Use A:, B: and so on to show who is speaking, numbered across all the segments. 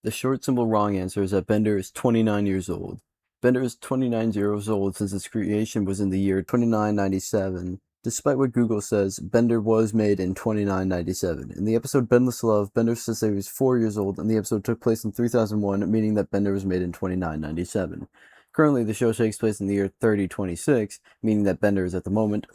A: The short, simple, wrong answer is that Bender is 29 years old. Bender is 29 years old since its creation was in the year 2997. Despite what Google says, Bender was made in 2997. In the episode Bendless Love, Bender says that he was 4 years old, and the episode took place in 3001, meaning that Bender was made in 2997. Currently, the show takes place in the year 3026, meaning that Bender is at the moment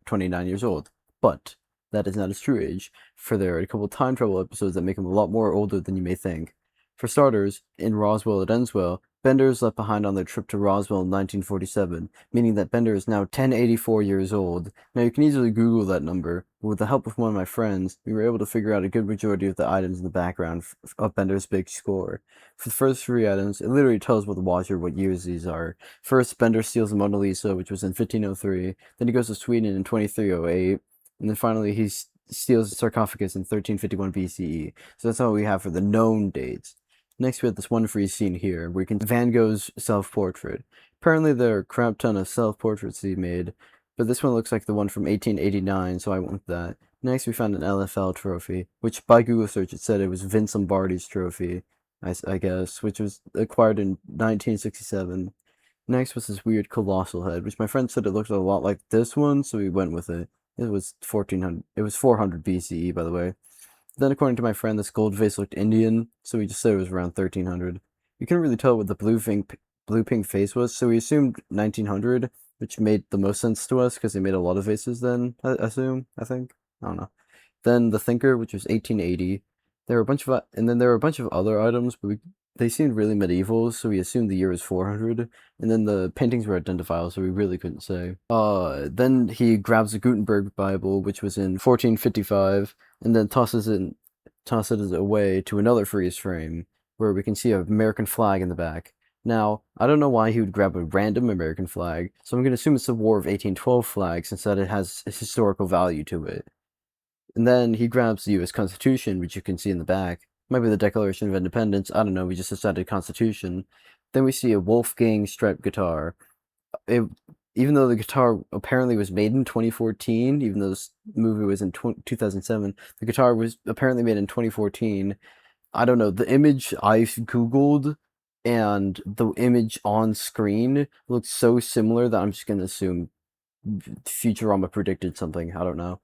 A: 29 years old. But that is not his true age, for there are a couple time travel episodes that make him a lot more older than you may think. For starters, in Roswell It Ends Well, Bender is left behind on their trip to Roswell in 1947, meaning that Bender is now 1084 years old. Now you can easily Google that number, but with the help of one of my friends, we were able to figure out a good majority of the items in the background of Bender's big score. For the first three items, it literally tells the watcher what years these are. First, Bender steals the Mona Lisa, which was in 1503, then he goes to Sweden in 2308, and then finally he steals the sarcophagus in 1351 BCE. So that's all we have for the known dates. Next, we have this one free scene here, where you can Van Gogh's self-portrait. Apparently, there are a crap ton of self-portraits he made, but this one looks like the one from 1889, so I went with that. Next, we found an LFL trophy, which by Google search it said it was Vince Lombardi's trophy, I guess, which was acquired in 1967. Next was this weird colossal head, which my friend said it looked a lot like this one, so we went with it. It was 1400. It was 400 BCE, by the way. Then, according to my friend, this gold vase looked Indian, so we just said it was around 1300. You couldn't really tell what the blue-pink face was, so we assumed 1900, which made the most sense to us, because they made a lot of vases then, I think. I don't know. Then the Thinker, which was 1880. There were a bunch of, and then there were a bunch of other items, but they seemed really medieval, so we assumed the year was 400. And then the paintings were identifiable, so we really couldn't say. Then he grabs the Gutenberg Bible, which was in 1455, and then tosses it away to another freeze frame, where we can see an American flag in the back. Now, I don't know why he would grab a random American flag, so I'm going to assume it's the War of 1812 flag, since that it has a historical value to it. And then he grabs the U.S. Constitution, which you can see in the back. Might be the Declaration of Independence, I don't know, we just decided Constitution. Then we see a Wolfgang striped guitar. Even though the guitar apparently was made in 2014, even though this movie was in 2007, the guitar was apparently made in 2014. I don't know, the image I Googled and the image on screen looks so similar that I'm just going to assume Futurama predicted something, I don't know.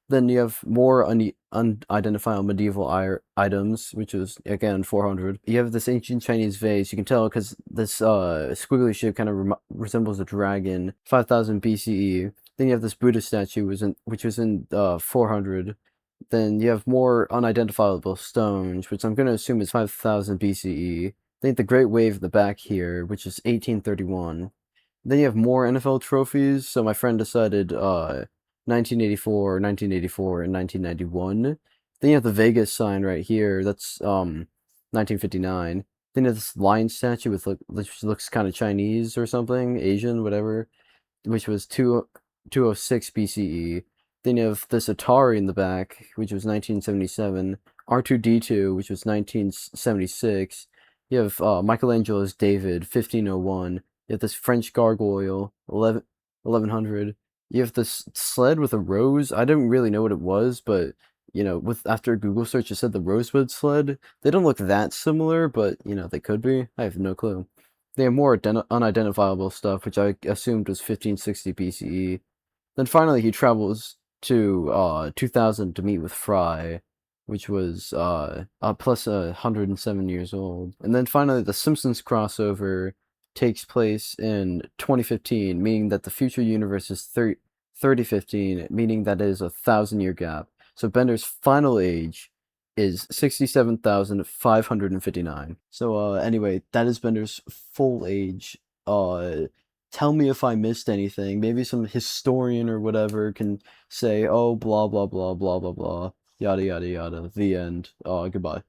A: Then you have more unidentifiable medieval items, which is, again, 400. You have this ancient Chinese vase. You can tell because this squiggly shape kind of resembles a dragon, 5000 BCE. Then you have this Buddha statue, which was in 400. Then you have more unidentifiable stones, which I'm going to assume is 5000 BCE. Then you have the Great Wave in the back here, which is 1831. Then you have more NFL trophies, so my friend decided 1984, 1984, and 1991. Then you have the Vegas sign right here. That's 1959. Then you have this lion statue which looks kind of Chinese or something, Asian, whatever, which was 206 BCE. Then you have this Atari in the back, which was 1977. R2-D2, which was 1976. You have Michelangelo's David, 1501. You have this French gargoyle, 1100. You have this sled with a rose. I didn't really know what it was, but after a Google search, it said the Rosewood sled. They don't look that similar, but they could be. I have no clue. They have more unidentifiable stuff, which I assumed was 1560 BCE. Then finally, he travels to 2000 to meet with Fry, which was plus 107 years old. And then finally, the Simpsons crossover takes place in 2015, meaning that the future universe is 3015, meaning that it is a 1,000-year gap. So Bender's final age is 67,559. So anyway, that is Bender's full age. Tell me if I missed anything. Maybe some historian or whatever can say, oh, blah, blah, blah, blah, blah, blah, yada, yada, yada, the end. Goodbye.